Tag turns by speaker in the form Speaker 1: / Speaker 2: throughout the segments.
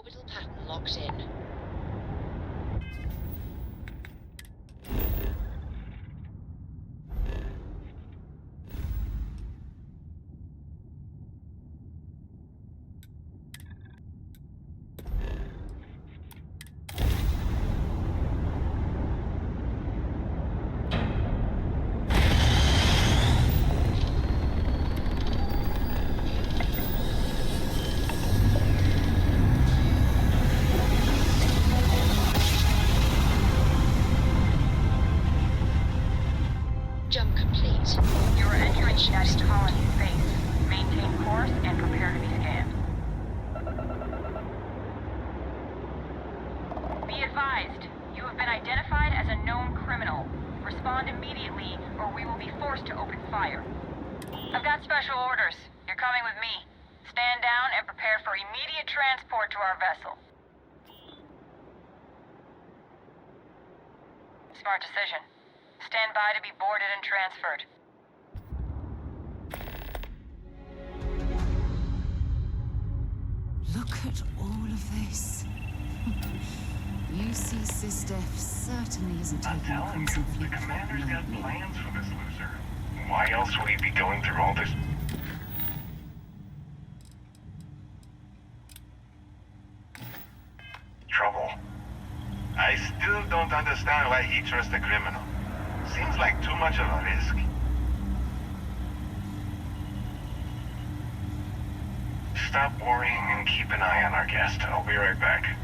Speaker 1: Orbital pattern locked in. Jump complete.
Speaker 2: You are entering United Colony space. Maintain course and prepare to be scanned. Be advised, you have been identified as a known criminal. Respond immediately, or we will be forced to open fire. I've got special orders. You're coming with me. Stand down and prepare for immediate transport to our vessel. Smart decision. Stand by to be boarded and transferred.
Speaker 3: Look at all of this. UC SysDef certainly isn't
Speaker 4: I'm
Speaker 3: taking
Speaker 4: telling
Speaker 3: Crimson
Speaker 4: you,
Speaker 3: Fleet
Speaker 4: the commander's got
Speaker 3: lightly.
Speaker 4: plans for this loser. Why else would he be going through all this? Trouble. I still don't understand why he trusts a criminal. Seems like too much of a risk. Stop worrying and keep an eye on our guest. I'll be right back.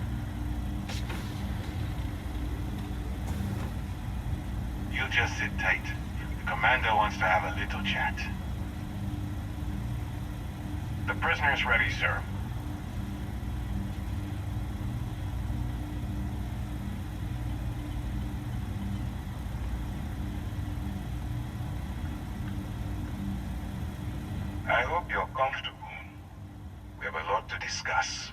Speaker 4: You just sit tight. The commander wants to have a little chat. The prisoner's ready, sir. I hope you're comfortable. We have a lot to discuss.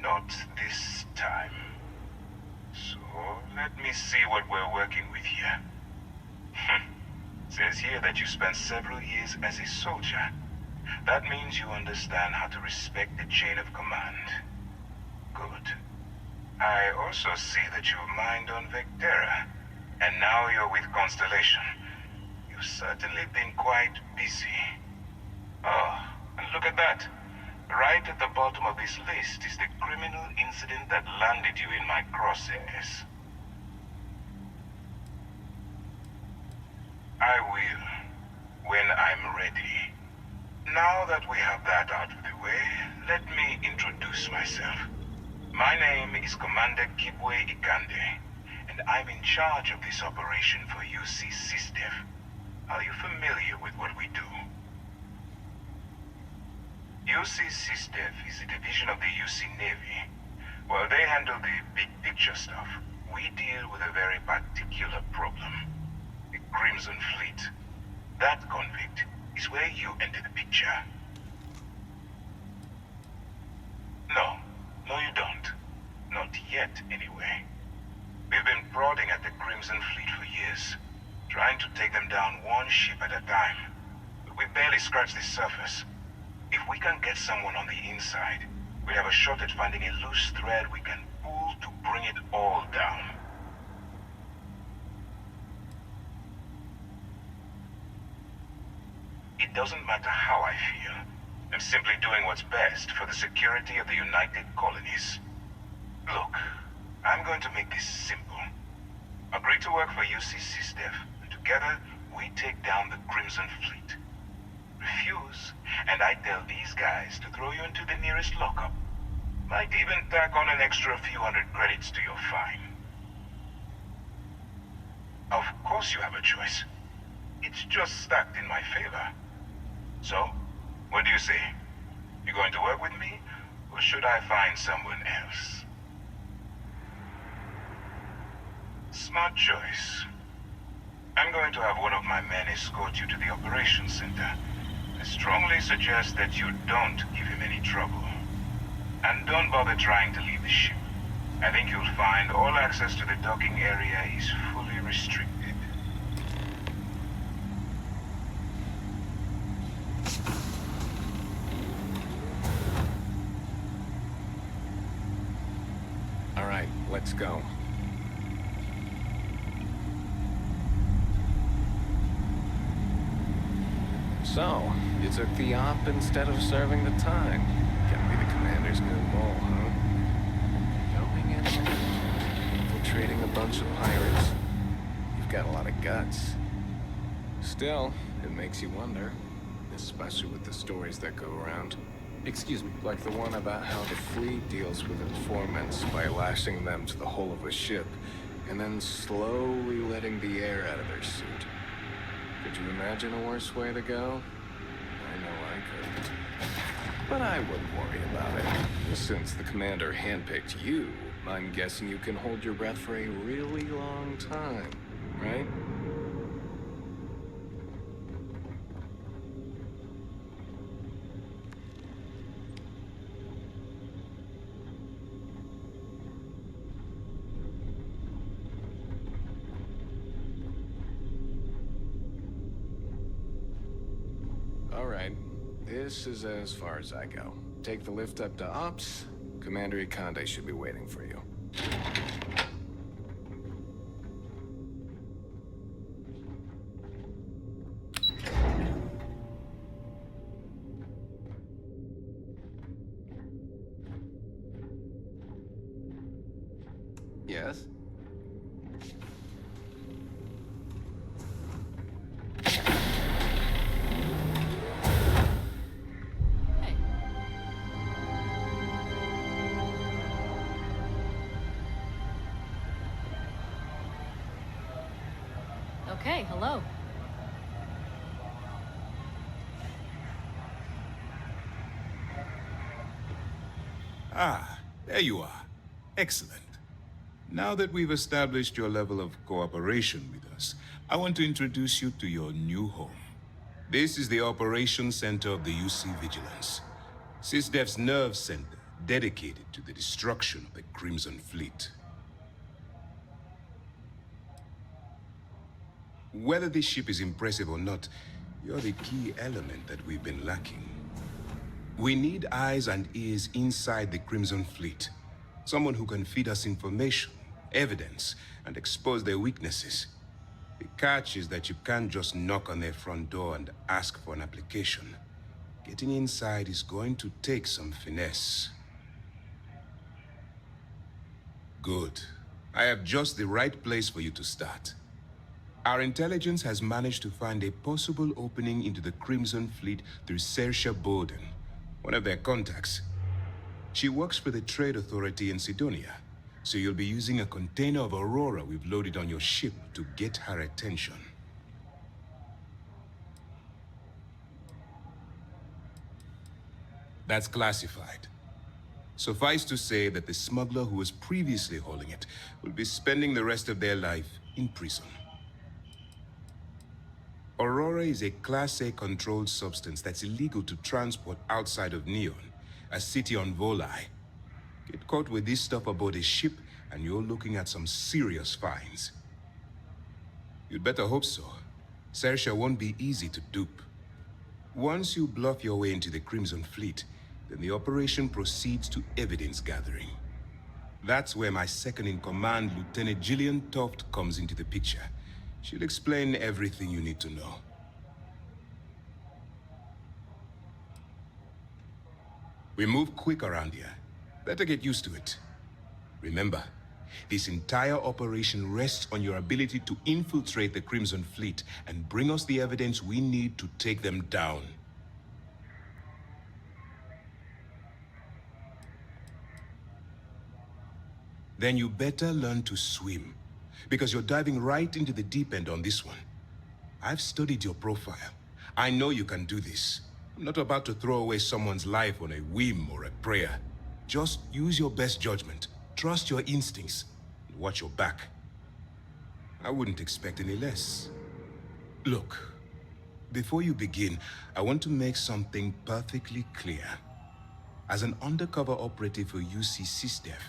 Speaker 4: Not this time. So, let me see what we're working with here. Says here that you spent several years as a soldier. That means you understand how to respect the chain of command. Good. I also see that you've mined on Vectera, and now you're with Constellation. You've certainly been quite busy. Oh, and look at that. Right at the bottom of this list is the criminal incident that landed you in my crosshairs. I will, when I'm ready. Now that we have that out of the way, let me introduce myself. My name is Commander Kibwe Ikande, and I'm in charge of this operation for UC SysDef. Are you familiar with what we do? UC SysDef is a division of the UC Navy. While they handle the big picture stuff, we deal with a very particular problem. The Crimson Fleet. That convict is where you enter the picture. No, you don't. Not yet, anyway. We've been prodding at the Crimson Fleet for years, trying to take them down one ship at a time. But we barely scratched the surface. If we can get someone on the inside, we have a shot at finding a loose thread we can pull to bring it all down. It doesn't matter how I feel. I'm simply doing what's best for the security of the United Colonies. Look, I'm going to make this simple. Agree to work for UC SysDef, and together we take down the Crimson Fleet. Refuse, and I tell these guys to throw you into the nearest lockup. Might even tack on an extra few hundred credits to your fine. Of course you have a choice. It's just stacked in my favor. So, what do you say? You going to work with me, or should I find someone else? Smart choice. I'm going to have one of my men escort you to the operations center. I strongly suggest that you don't give him any trouble. And don't bother trying to leave the ship. I think you'll find all access to the docking area is fully restricted.
Speaker 1: let's go. So, you took the op instead of serving the time. Can't be the commander's new role, huh? Going in, infiltrating a bunch of pirates. You've got a lot of guts. Still, it makes you wonder, especially with the stories that go around. Excuse me. Like the one about how the fleet deals with informants by lashing them to the hull of a ship, and then slowly letting the air out of their suit. Could you imagine a worse way to go? I know I couldn't. But I wouldn't worry about it. Since the commander handpicked you, I'm guessing you can hold your breath for a really long time, right? Alright, this is as far as I go. Take the lift up to Ops. Commander Ikande should be waiting for you. Yes?
Speaker 5: Okay, hello.
Speaker 4: Ah, there you are. Excellent. Now that we've established your level of cooperation with us, I want to introduce you to your new home. This is the Operations Center of the UC Vigilance, SysDef's nerve center dedicated to the destruction of the Crimson Fleet. Whether this ship is impressive or not, you're the key element that we've been lacking. We need eyes and ears inside the Crimson Fleet. Someone who can feed us information, evidence, and expose their weaknesses. The catch is that you can't just knock on their front door and ask for an application. Getting inside is going to take some finesse. Good. I have just the right place for you to start. Our intelligence has managed to find a possible opening into the Crimson Fleet through Saoirse Bowden, one of their contacts. She works for the Trade Authority in Sidonia, so you'll be using a container of Aurora we've loaded on your ship to get her attention. That's classified. Suffice to say that the smuggler who was previously holding it will be spending the rest of their life in prison. Aurora is a Class A controlled substance that's illegal to transport outside of Neon, a city on Volai. Get caught with this stuff aboard a ship, and you're looking at some serious fines. You'd better hope so. Saoirse won't be easy to dupe. Once you bluff your way into the Crimson Fleet, then the operation proceeds to evidence gathering. That's where my second-in-command, Lieutenant Gillian Toft, comes into the picture. She'll explain everything you need to know. We move quick around here. Better get used to it. Remember, this entire operation rests on your ability to infiltrate the Crimson Fleet and bring us the evidence we need to take them down. Then you better learn to swim, because you're diving right into the deep end on this one. I've studied your profile. I know you can do this. I'm not about to throw away someone's life on a whim or a prayer. Just use your best judgment, trust your instincts, and watch your back. I wouldn't expect any less. Look, before you begin, I want to make something perfectly clear. As an undercover operative for UC SysDef,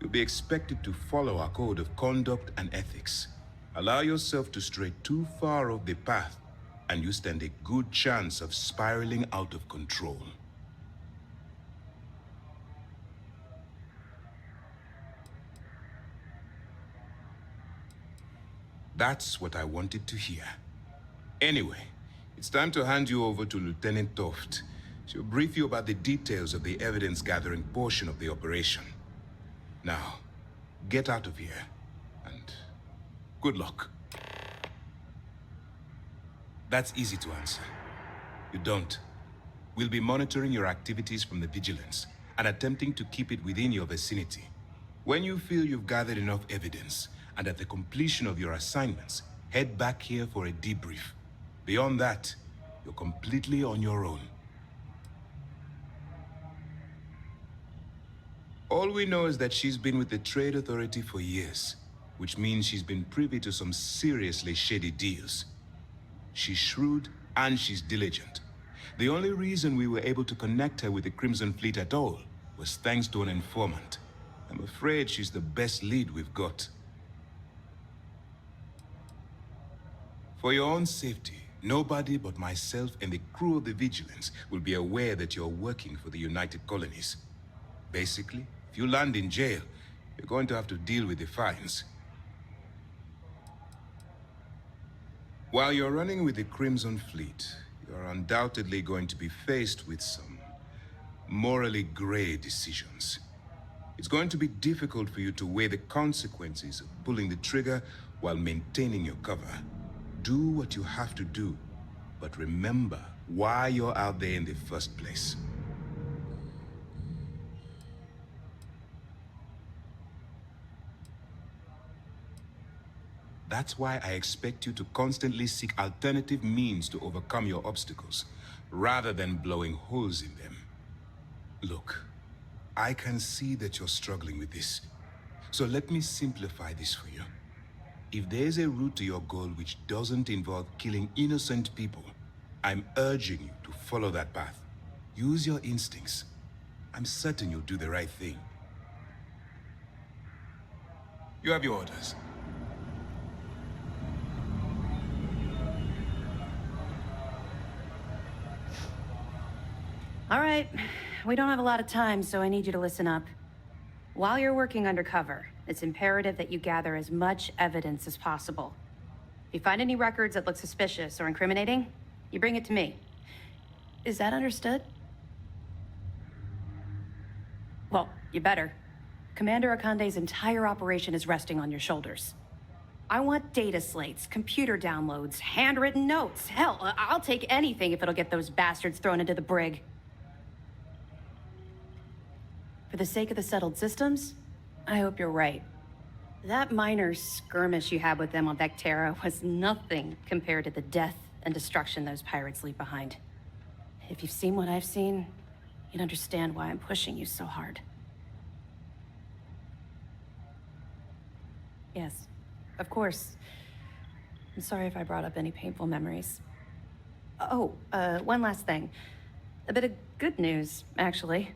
Speaker 4: you'll be expected to follow our code of conduct and ethics. Allow yourself to stray too far off the path, and you stand a good chance of spiraling out of control. That's what I wanted to hear. Anyway, it's time to hand you over to Lieutenant Toft. She'll brief you about the details of the evidence-gathering portion of the operation. Now, get out of here, and good luck. That's easy to answer. You don't. We'll be monitoring your activities from the Vigilance and attempting to keep it within your vicinity. When you feel you've gathered enough evidence, and at the completion of your assignments, head back here for a debrief. Beyond that, you're completely on your own. All we know is that she's been with the Trade Authority for years, which means she's been privy to some seriously shady deals. She's shrewd and she's diligent. The only reason we were able to connect her with the Crimson Fleet at all was thanks to an informant. I'm afraid she's the best lead we've got. For your own safety, nobody but myself and the crew of the Vigilance will be aware that you're working for the United Colonies. Basically, if you land in jail, you're going to have to deal with the fines. While you're running with the Crimson Fleet, you're undoubtedly going to be faced with some morally gray decisions. It's going to be difficult for you to weigh the consequences of pulling the trigger while maintaining your cover. Do what you have to do, but remember why you're out there in the first place. That's why I expect you to constantly seek alternative means to overcome your obstacles, rather than blowing holes in them. Look, I can see that you're struggling with this, so let me simplify this for you. If there's a route to your goal which doesn't involve killing innocent people, I'm urging you to follow that path. Use your instincts. I'm certain you'll do the right thing. You have your orders.
Speaker 5: All right, we don't have a lot of time, so I need you to listen up. While you're working undercover, it's imperative that you gather as much evidence as possible. If you find any records that look suspicious or incriminating, you bring it to me. Is that understood? Well, you better. Commander Akande's entire operation is resting on your shoulders. I want data slates, computer downloads, handwritten notes. Hell, I'll take anything if it'll get those bastards thrown into the brig. For the sake of the settled systems, I hope you're right. That minor skirmish you had with them on Vectera was nothing compared to the death and destruction those pirates leave behind. If you've seen what I've seen, you'd understand why I'm pushing you so hard. Yes, of course. I'm sorry if I brought up any painful memories. Oh, one last thing. A bit of good news, actually.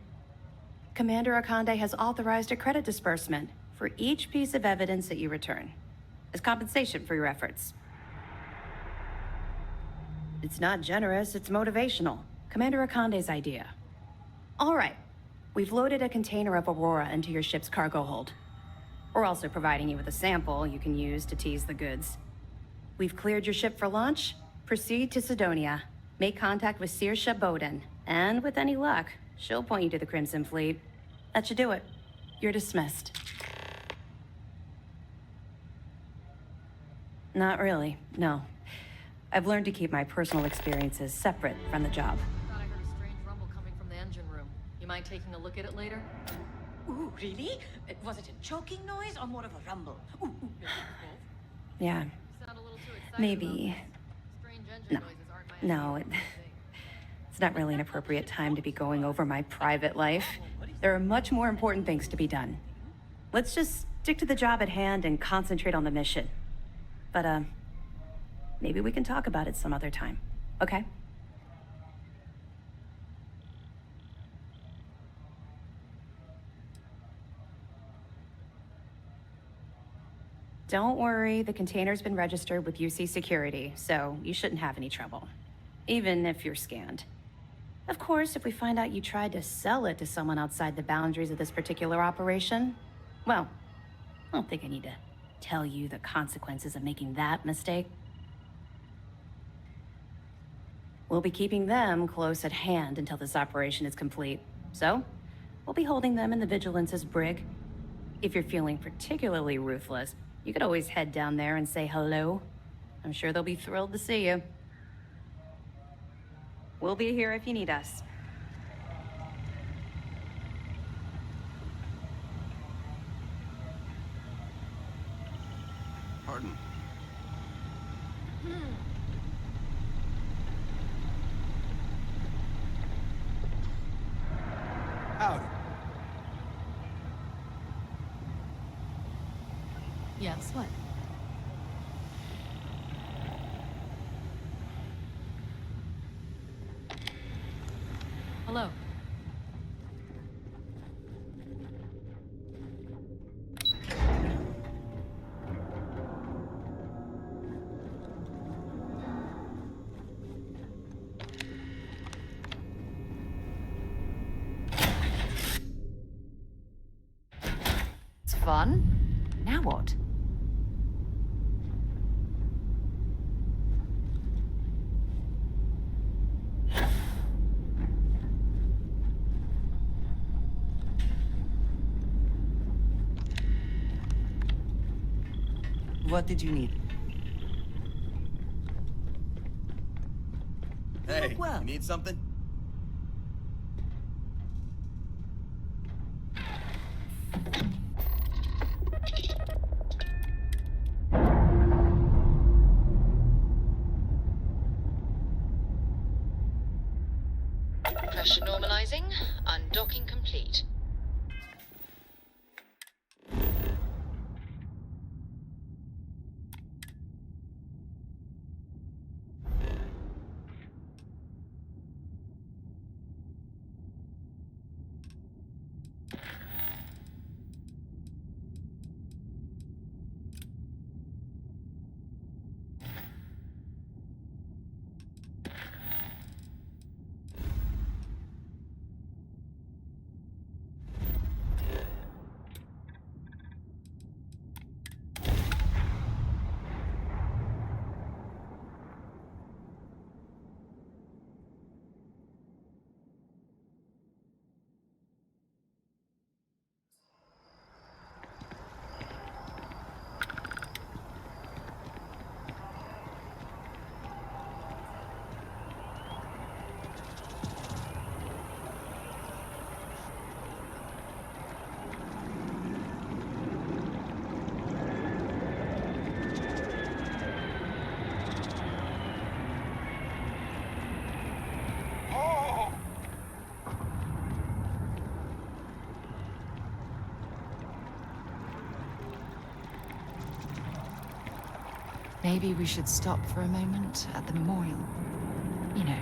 Speaker 5: Commander Akande has authorized a credit disbursement for each piece of evidence that you return, as compensation for your efforts. It's not generous, it's motivational. Commander Akande's idea. All right, we've loaded a container of Aurora into your ship's cargo hold. We're also providing you with a sample you can use to tease the goods. We've cleared your ship for launch. Proceed to Sidonia. Make contact with Saoirse Bowden, and with any luck, she'll point you to the Crimson Fleet. That should do it. You're dismissed. Not really, no. I've learned to keep my personal experiences separate from the job.
Speaker 6: I thought I heard a strange rumble coming from the engine room. You mind taking a look at it later?
Speaker 7: Ooh, really? Was it a choking noise or more of a rumble? Ooh, ooh.
Speaker 5: Yeah,
Speaker 6: You sound a little too excited.
Speaker 5: maybe.
Speaker 6: Strange engine
Speaker 5: No.
Speaker 6: noises aren't my
Speaker 5: No, it's not really an appropriate time to be going over my private life. There are much more important things to be done. Let's just stick to the job at hand and concentrate on the mission. But, maybe we can talk about it some other time, okay? Don't worry, the container's been registered with UC Security, so you shouldn't have any trouble. Even if you're scanned. Of course, if we find out you tried to sell it to someone outside the boundaries of this particular operation, well, I don't think I need to tell you the consequences of making that mistake. We'll be keeping them close at hand until this operation is complete. So, we'll be holding them in the Vigilance's brig. If you're feeling particularly ruthless, you could always head down there and say hello. I'm sure they'll be thrilled to see you. We'll be here if you need us.
Speaker 1: Pardon.
Speaker 8: Howdy.
Speaker 6: Yes, what? Hello.
Speaker 3: It's fun. Now what?
Speaker 8: What did you need?
Speaker 9: Hey,
Speaker 8: well.
Speaker 9: you need something?
Speaker 6: Pressure normalizing. Undocking complete.
Speaker 3: Maybe we should stop for a moment at the memorial. You know,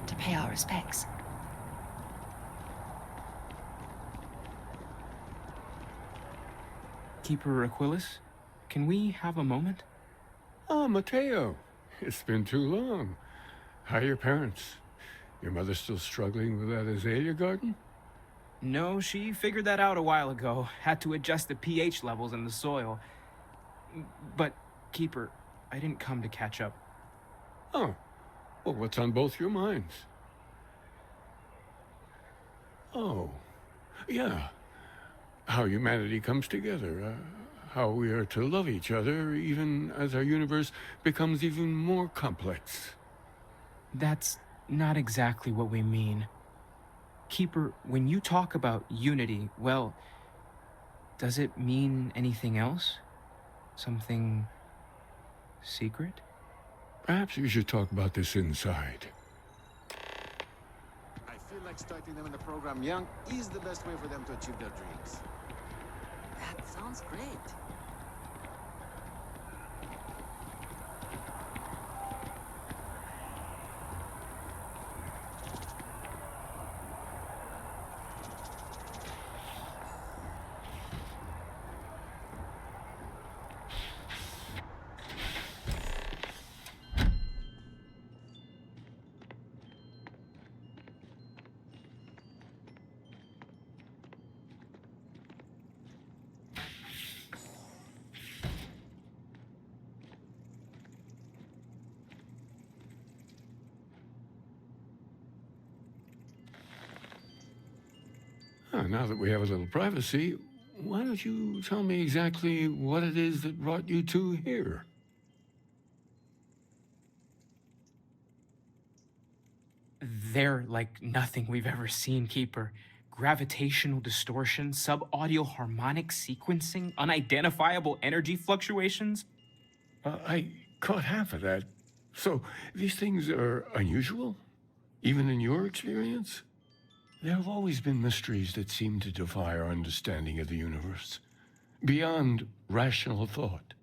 Speaker 3: to pay our respects.
Speaker 10: Keeper AQUILUS, can we have a moment?
Speaker 11: Oh, Mateo. It's been too long. How are your parents? Your mother still struggling with that azalea garden?
Speaker 10: No, she figured that out a while ago. Had to adjust the pH levels in the soil. But, Keeper, I didn't come to catch up.
Speaker 11: Oh. Well, what's on both your minds? Oh. Yeah. How humanity comes together. How we are to love each other even as our universe becomes even more complex.
Speaker 10: That's not exactly what we mean. Keeper, when you talk about unity, well, does it mean anything else? Something secret?
Speaker 11: Perhaps we should talk about this inside.
Speaker 12: I feel like starting them in the program young is the best way for them to achieve their dreams.
Speaker 7: That sounds great.
Speaker 11: now that we have a little privacy, why don't you tell me exactly what it is that brought you two here?
Speaker 10: They're like nothing we've ever seen, Keeper. Gravitational distortion, sub-audio harmonic sequencing, unidentifiable energy fluctuations.
Speaker 11: I caught half of that. So, these things are unusual? Even in your experience? There have always been mysteries that seem to defy our understanding of the universe, beyond rational thought.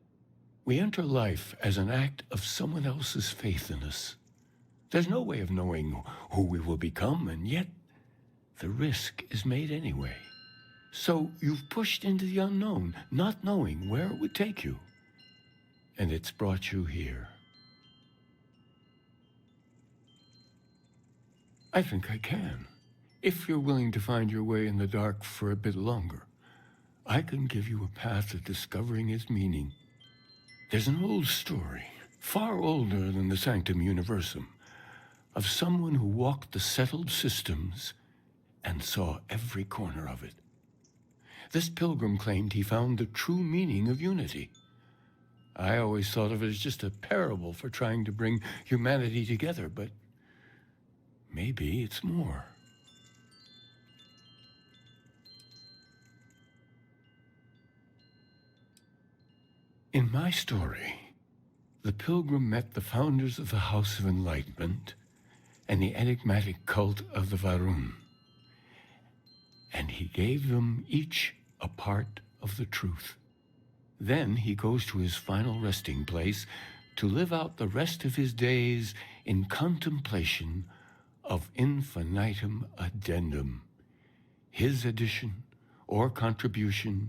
Speaker 11: We enter life as an act of someone else's faith in us. There's no way of knowing who we will become, and yet the risk is made anyway. So you've pushed into the unknown, not knowing where it would take you. And it's brought you here. I think I can. If you're willing to find your way in the dark for a bit longer, I can give you a path to discovering its meaning. There's an old story, far older than the Sanctum Universum, of someone who walked the settled systems and saw every corner of it. This pilgrim claimed he found the true meaning of unity. I always thought of it as just a parable for trying to bring humanity together, but maybe it's more. In my story, the pilgrim met the founders of the House of Enlightenment and the enigmatic cult of the Varun, and he gave them each a part of the truth. Then he goes to his final resting place to live out the rest of his days in contemplation of infinitum addendum, his addition or contribution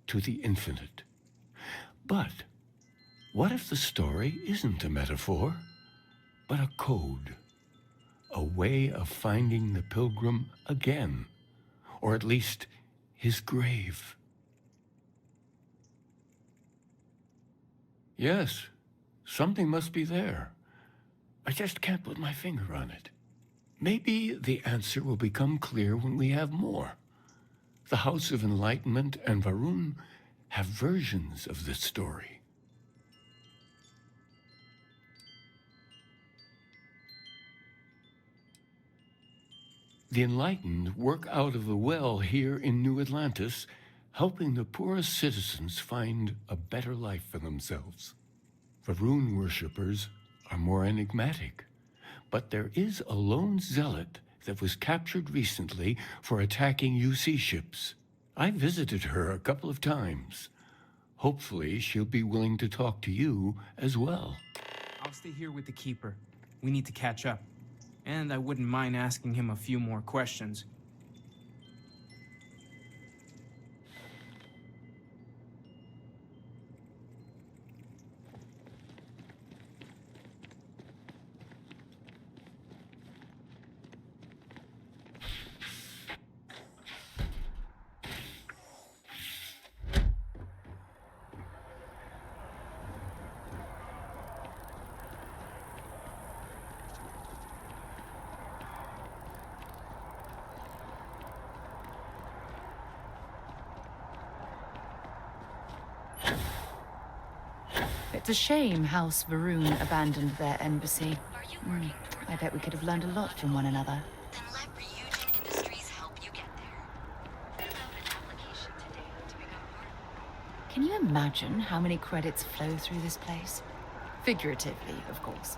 Speaker 11: to the infinite. But what if the story isn't a metaphor, but a code? A way of finding the pilgrim again, or at least his grave. Yes, something must be there. I just can't put my finger on it. Maybe the answer will become clear when we have more. The House of Enlightenment and Varun have versions of this story. The enlightened work out of the well here in New Atlantis, helping the poorest citizens find a better life for themselves. Varun worshippers are more enigmatic, but there is a lone zealot that was captured recently for attacking UC ships. I visited her a couple of times. Hopefully, she'll be willing to talk to you as well.
Speaker 10: I'll stay here with the Keeper. We need to catch up. And I wouldn't mind asking him a few more questions.
Speaker 3: It's a shame House Varun abandoned their embassy. I bet we could have learned a lot from one another.
Speaker 8: Then let Ryujin Industries help you get there. Fill out an application today to become part.
Speaker 3: Can you imagine how many credits flow through this place? Figuratively, of course.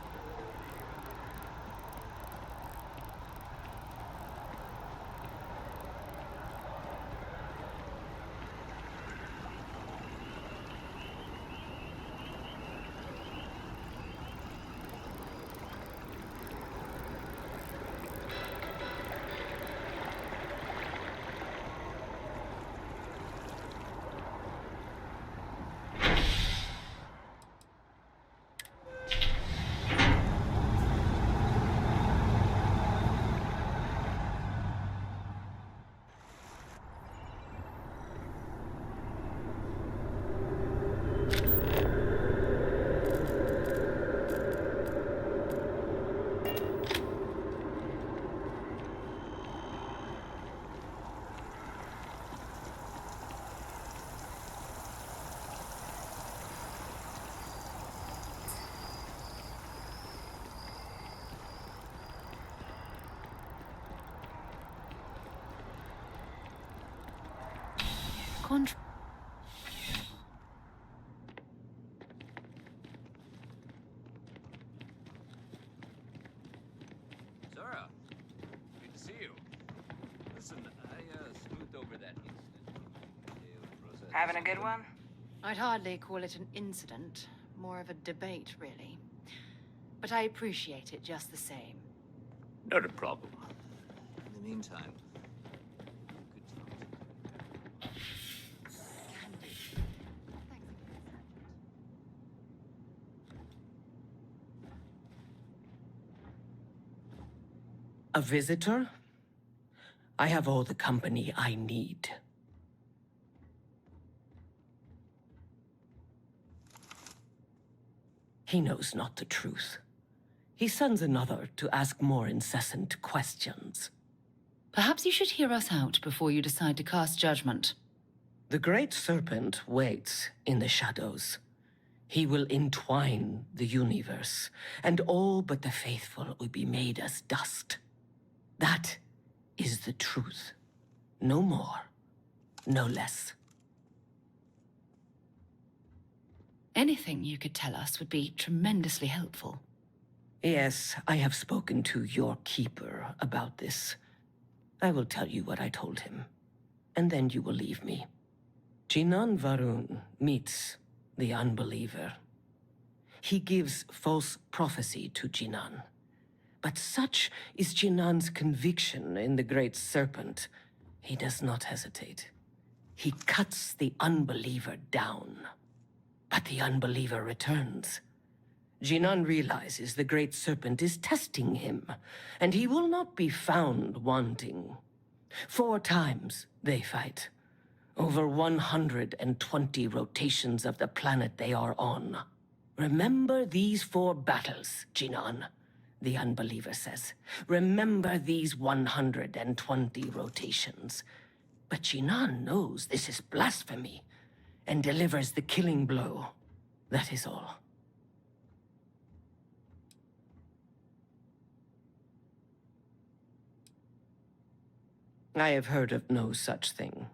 Speaker 3: contract.
Speaker 9: Zara, good to see you. Listen, I smoothed over that incident.
Speaker 2: Having a good one?
Speaker 3: I'd hardly call it an incident, more of a debate, really. But I appreciate it just the same.
Speaker 9: Not a problem. In the meantime, good times.
Speaker 13: A visitor? I have all the company I need. He knows not the truth. He sends another to ask more incessant questions.
Speaker 3: Perhaps you should hear us out before you decide to cast judgment.
Speaker 13: The Great Serpent waits in the shadows. He will entwine the universe, and all but the faithful will be made as dust. That is the truth. No more, no less.
Speaker 3: Anything you could tell us would be tremendously helpful.
Speaker 13: Yes, I have spoken to your keeper about this. I will tell you what I told him, and then you will leave me. Jinan Varun meets the unbeliever. He gives false prophecy to Jinan. But such is Jinan's conviction in the Great Serpent, he does not hesitate. He cuts the unbeliever down. But the unbeliever returns. Jinan realizes the Great Serpent is testing him, and he will not be found wanting. 4 times they fight. Over 120 rotations of the planet they are on. Remember these 4 battles, Jinan, the unbeliever says. Remember these 120 rotations. But Jinan knows this is blasphemy, and delivers the killing blow. That is all. I have heard of no such thing.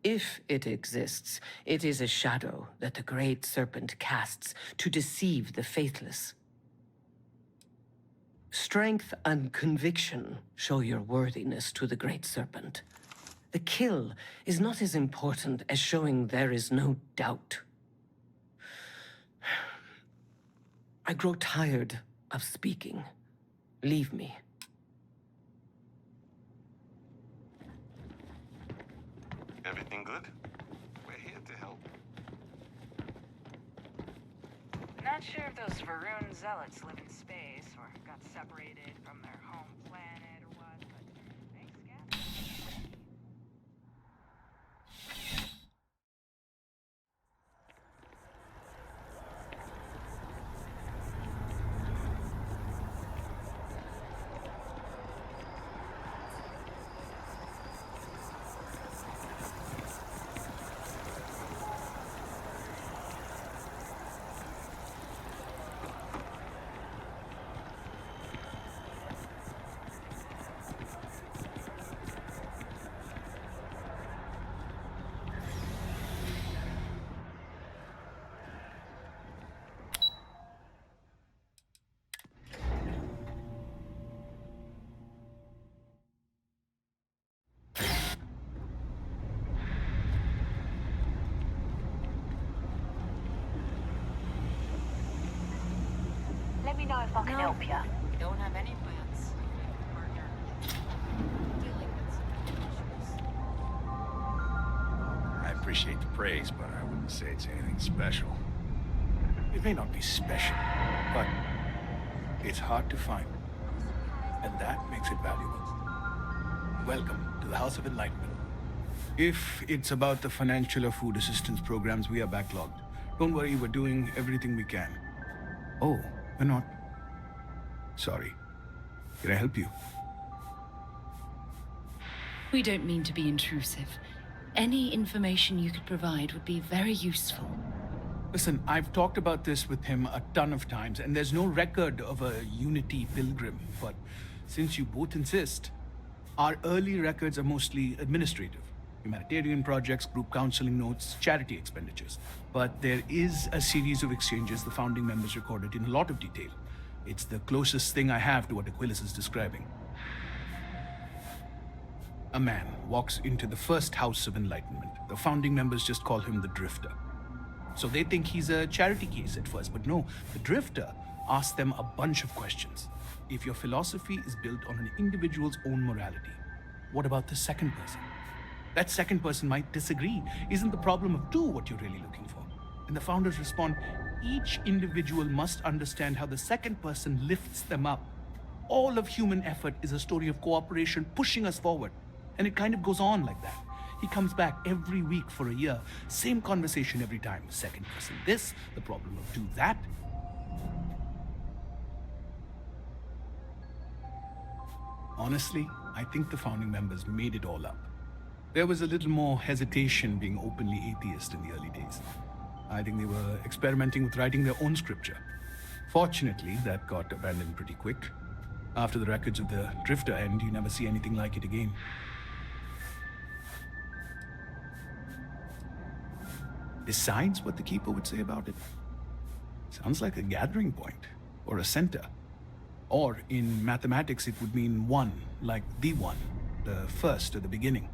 Speaker 13: If it exists, it is a shadow that the Great Serpent casts to deceive the faithless. Strength and conviction show your worthiness to the Great Serpent. The kill is not as important as showing there is no doubt. I grow tired of speaking. Leave me.
Speaker 4: Everything good? We're here to help.
Speaker 2: Not sure if those Varun zealots live in space or got separated from their home planet or what, but thanks, Gavin.
Speaker 8: Let me know if I can help you.
Speaker 6: We don't have any plans. Partner. Dealing with some issues.
Speaker 14: I appreciate the praise, but I wouldn't say it's anything special. It may not be special, but it's hard to find. And that makes it valuable. Welcome to the House of Enlightenment. If it's about the financial or food assistance programs, we are backlogged. Don't worry, we're doing everything we can. Oh, we're not. Sorry. Can I help you?
Speaker 3: We don't mean to be intrusive. Any information you could provide would be very useful.
Speaker 14: Listen, I've talked about this with him a ton of times, and there's no record of a Unity pilgrim. But since you both insist, our early records are mostly administrative. Humanitarian projects, group counseling notes, charity expenditures. But there is a series of exchanges the founding members recorded in a lot of detail. It's the closest thing I have to what AQUILUS is describing. A man walks into the first House of Enlightenment. The founding members just call him the Drifter. So they think he's a charity case at first, but no, the Drifter asks them a bunch of questions. If your philosophy is built on an individual's own morality, what about the second person? That second person might disagree. Isn't the problem of two what you're really looking for? And the founders respond, each individual must understand how the second person lifts them up. All of human effort is a story of cooperation pushing us forward. And it kind of goes on like that. He comes back every week for a year. Same conversation every time. Second person this, the problem of two that. Honestly, I think the founding members made it all up. There was a little more hesitation being openly atheist in the early days. I think they were experimenting with writing their own scripture. Fortunately, that got abandoned pretty quick. After the records of the Drifter end, you never see anything like it again. Besides what the Keeper would say about it, sounds like a gathering point, or a center. Or in mathematics, it would mean one, like the one, the first or the beginning.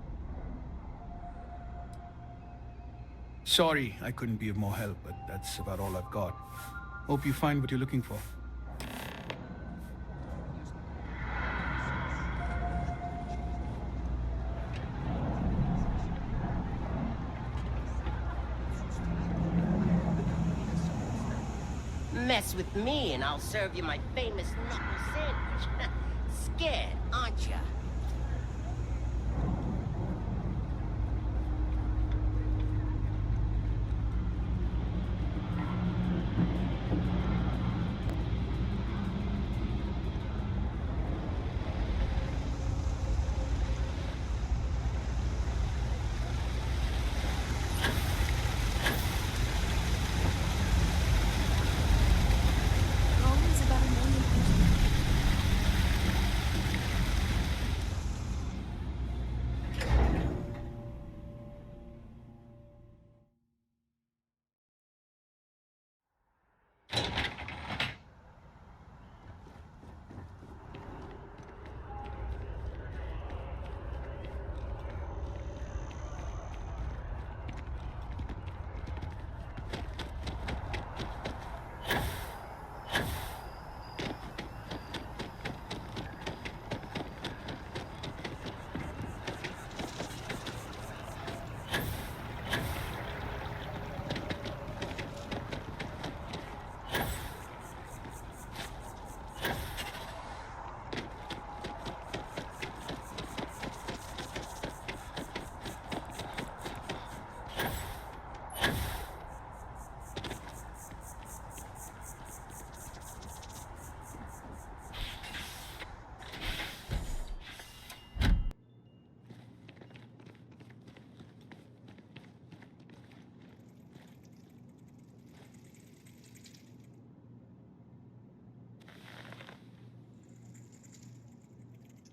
Speaker 14: Sorry, I couldn't be of more help, but that's about all I've got. Hope you find what you're looking for.
Speaker 15: Mess with me and I'll serve you my famous knuckle sandwich. Scared, aren't ya?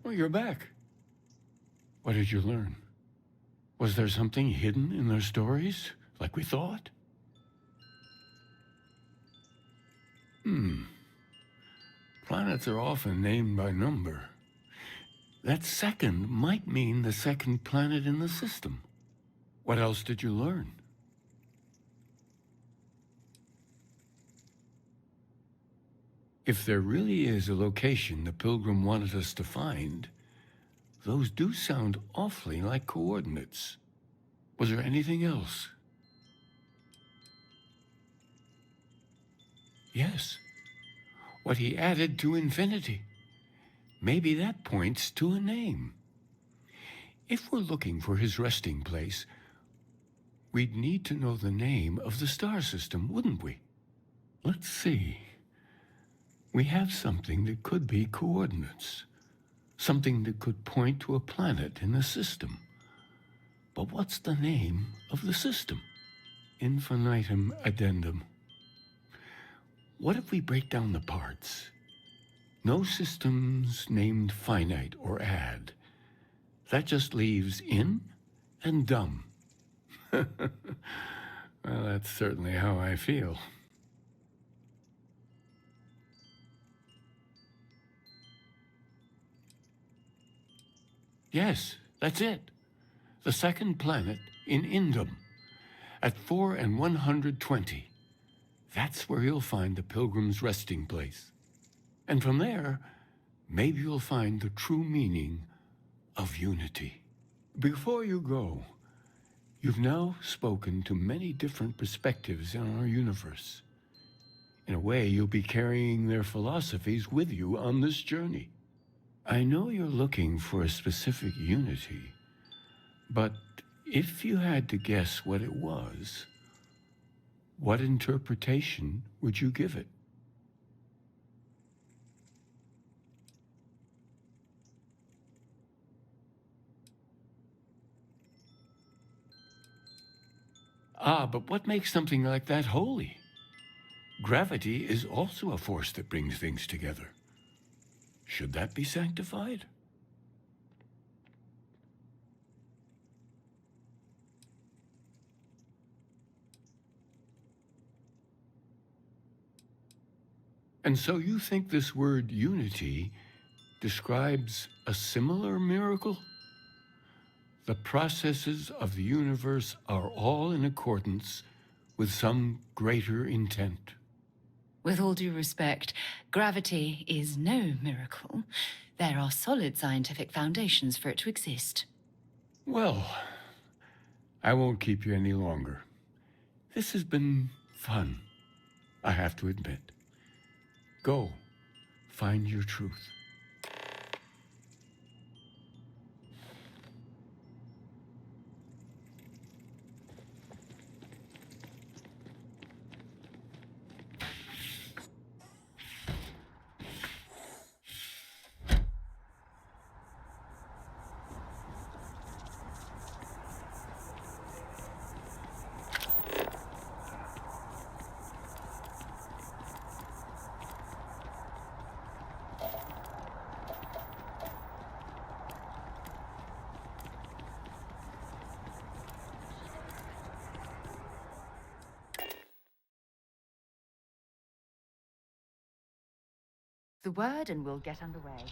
Speaker 11: Oh, you're back. What did you learn? Was there something hidden in their stories, like we thought? Planets are often named by number. That second might mean the second planet in the system. What else did you learn? If there really is a location the Pilgrim wanted us to find, those do sound awfully like coordinates. Was there anything else? Yes. What he added to infinity. Maybe that points to a name. If we're looking for his resting place, we'd need to know the name of the star system, wouldn't we? Let's see. We have something that could be coordinates. Something that could point to a planet in the system. But what's the name of the system? Infinitum addendum. What if we break down the parts? No systems named finite or add. That just leaves in, and dumb. Well, that's certainly how I feel. Yes, that's it. The second planet in Indum, at 4 and 120. That's where you'll find the Pilgrim's resting place. And from there, maybe you'll find the true meaning of unity. Before you go, you've now spoken to many different perspectives in our universe. In a way, you'll be carrying their philosophies with you on this journey. I know you're looking for a specific unity, but if you had to guess what it was, what interpretation would you give it? Ah, but what makes something like that holy? Gravity is also a force that brings things together. Should that be sanctified? And so you think this word unity describes a similar miracle? The processes of the universe are all in accordance with some greater intent.
Speaker 3: With all due respect, gravity is no miracle. There are solid scientific foundations for it to exist.
Speaker 11: Well, I won't keep you any longer. This has been fun, I have to admit. Go, find your truth.
Speaker 3: The word and we'll get underway.